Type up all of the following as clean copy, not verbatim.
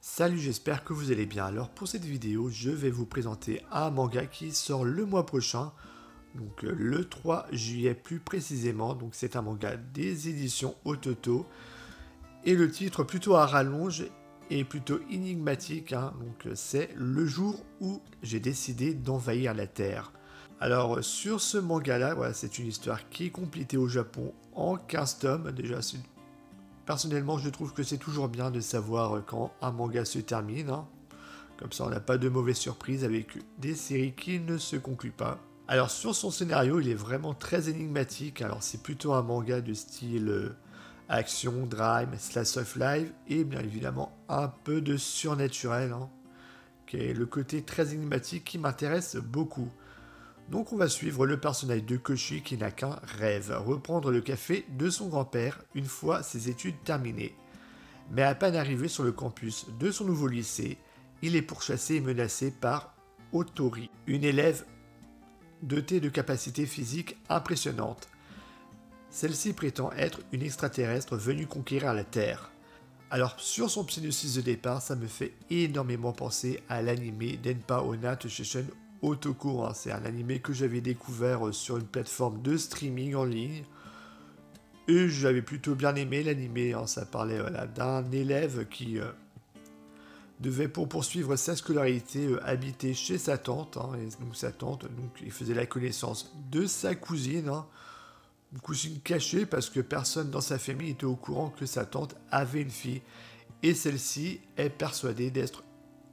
Salut, j'espère que vous allez bien. Alors pour cette vidéo, je vais vous présenter un manga qui sort le mois prochain, donc le 3 juillet plus précisément. Donc c'est un manga des éditions Ototo et le titre plutôt à rallonge et plutôt énigmatique, hein. Donc c'est le jour où j'ai décidé d'envahir la Terre. Alors sur ce manga là, voilà, c'est une histoire qui est complétée au Japon en 15 tomes. Déjà personnellement, je trouve que c'est toujours bien de savoir quand un manga se termine, hein. Comme ça, on n'a pas de mauvaises surprises avec des séries qui ne se concluent pas. Alors, sur son scénario, il est vraiment très énigmatique. Alors, c'est plutôt un manga de style action, drame, slice of life et bien évidemment un peu de surnaturel, hein, qui est le côté très énigmatique qui m'intéresse beaucoup. Donc on va suivre le personnage de Koshi qui n'a qu'un rêve, reprendre le café de son grand-père une fois ses études terminées. Mais à peine arrivé sur le campus de son nouveau lycée, il est pourchassé et menacé par Otori, une élève dotée de capacités physiques impressionnantes. Celle-ci prétend être une extraterrestre venue conquérir la Terre. Alors sur son synopsis de départ, ça me fait énormément penser à l'anime Denpa Onna Toshisen Otoko, hein. C'est un animé que j'avais découvert sur une plateforme de streaming en ligne. Et j'avais plutôt bien aimé l'animé, hein. Ça parlait d'un élève qui devait, pour poursuivre sa scolarité, habiter chez sa tante, hein. Et donc sa tante, il faisait la connaissance de sa cousine, hein. Une cousine cachée parce que personne dans sa famille était au courant que sa tante avait une fille. Et celle-ci est persuadée d'être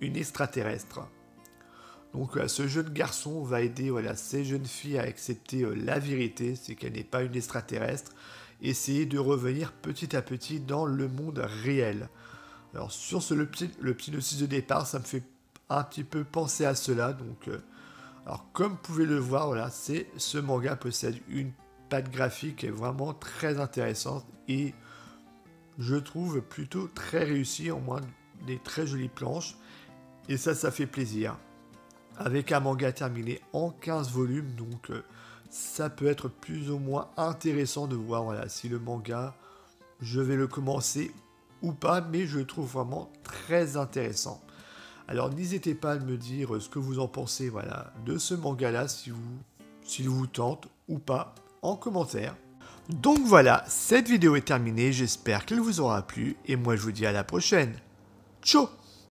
une extraterrestre. Donc ce jeune garçon va aider ces jeunes filles à accepter la vérité, c'est qu'elle n'est pas une extraterrestre, essayer de revenir petit à petit dans le monde réel. Alors sur le synopsis de départ, ça me fait un petit peu penser à cela. Donc, alors comme vous pouvez le voir, ce manga possède une patte graphique vraiment très intéressante et je trouve plutôt très réussi, en moins des très jolies planches. Et ça fait plaisir. Avec un manga terminé en 15 volumes, donc ça peut être plus ou moins intéressant de voir si le manga, je vais le commencer ou pas, mais je le trouve vraiment très intéressant. Alors n'hésitez pas à me dire ce que vous en pensez de ce manga-là, s'il vous tente ou pas, en commentaire. Donc voilà, cette vidéo est terminée, j'espère qu'elle vous aura plu, et moi je vous dis à la prochaine. Ciao!